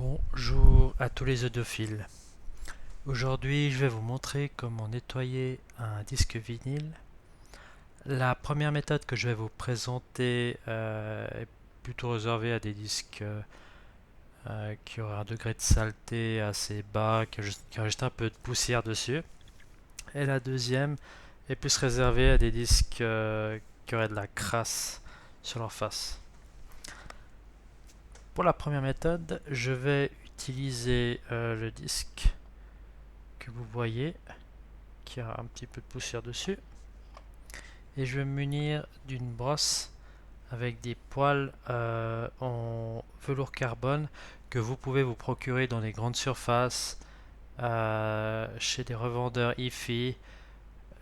Bonjour à tous les audiophiles. Aujourd'hui, je vais vous montrer comment nettoyer un disque vinyle. La première méthode que je vais vous présenter est plutôt réservée à des disques qui auraient un degré de saleté assez bas, qui ont juste un peu de poussière dessus. Et la deuxième est plus réservée à des disques qui auraient de la crasse sur leur face. Pour la première méthode, je vais utiliser le disque que vous voyez, qui a un petit peu de poussière dessus. Et je vais me munir d'une brosse avec des poils en velours carbone que vous pouvez vous procurer dans les grandes surfaces, chez des revendeurs hi-fi,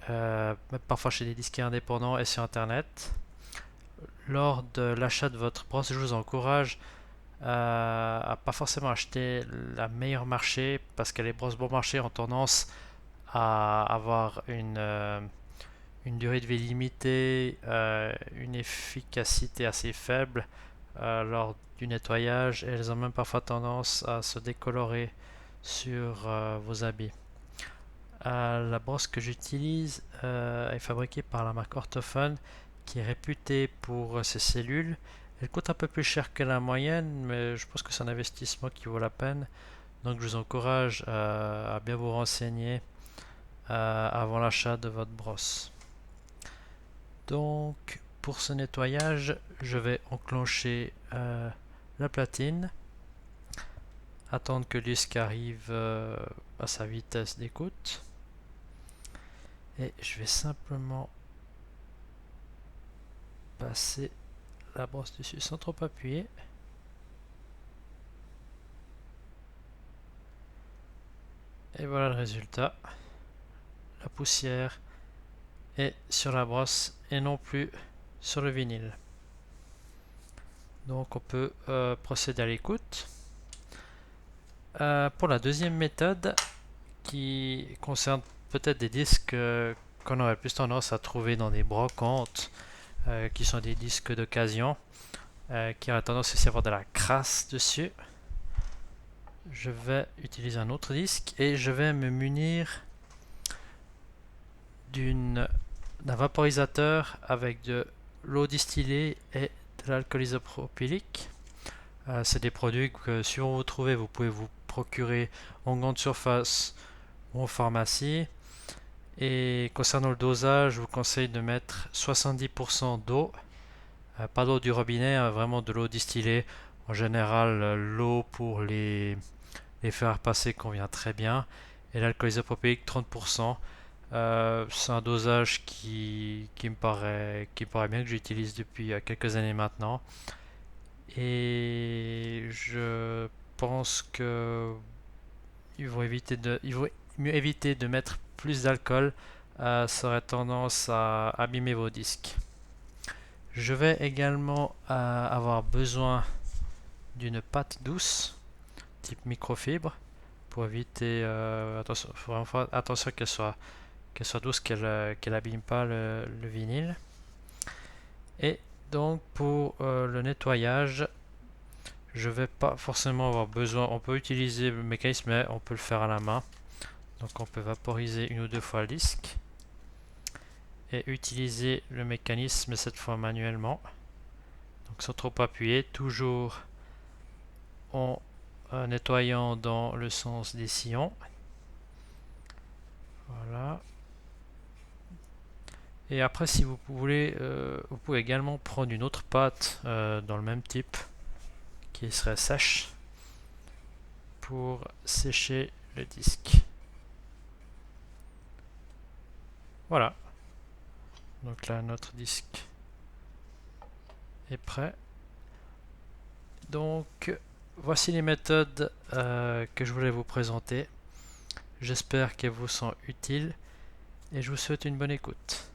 même parfois chez des disquaires indépendants et sur internet. Lors de l'achat de votre brosse, je vous encourage à pas forcément acheter la meilleure marché parce que les brosses bon marché ont tendance à avoir une durée de vie limitée, une efficacité assez faible lors du nettoyage et elles ont même parfois tendance à se décolorer sur vos habits. La brosse que j'utilise est fabriquée par la marque Ortofon qui est réputée pour ses cellules. Elle coûte un peu plus cher que la moyenne, mais je pense que c'est un investissement qui vaut la peine. Donc je vous encourage à bien vous renseigner avant l'achat de votre brosse. Donc pour ce nettoyage, je vais enclencher la platine, attendre que le disque arrive à sa vitesse d'écoute et je vais simplement passer la brosse dessus sans trop appuyer. Et voilà le résultat. La poussière est sur la brosse et non plus sur le vinyle. Donc on peut procéder à l'écoute. Pour la deuxième méthode, qui concerne peut-être des disques qu'on aurait plus tendance à trouver dans des brocantes, qui sont des disques d'occasion, qui auraient tendance aussi à avoir de la crasse dessus. Je vais utiliser un autre disque et je vais me munir d'un vaporisateur avec de l'eau distillée et de l'alcool isopropylique. C'est des produits que si vous trouvez, vous pouvez vous procurer en grande surface ou en pharmacie. Et concernant le dosage, je vous conseille de mettre 70% d'eau, pas d'eau du robinet, hein, vraiment de l'eau distillée. En général, l'eau pour les faire passer convient très bien. Et l'alcool isopropylique 30%. C'est un dosage qui me paraît bien, que j'utilise depuis quelques années maintenant. Et je pense que il vaut mieux éviter de mettre plus d'alcool. Ça aurait tendance à abîmer vos disques. Je vais également avoir besoin d'une pâte douce type microfibre pour éviter attention, faut vraiment faire attention qu'elle soit douce, qu'elle abîme pas le vinyle. Et donc pour le nettoyage, je vais pas forcément avoir besoin, on peut utiliser le mécanisme mais on peut le faire à la main. Donc on peut vaporiser une ou deux fois le disque et utiliser le mécanisme cette fois manuellement. Donc sans trop appuyer, toujours en nettoyant dans le sens des sillons. Voilà. Et après, si vous voulez, vous pouvez également prendre une autre pâte dans le même type, qui serait sèche, pour sécher le disque. Voilà. Donc là, notre disque est prêt. Donc, voici les méthodes que je voulais vous présenter. J'espère qu'elles vous sont utiles et je vous souhaite une bonne écoute.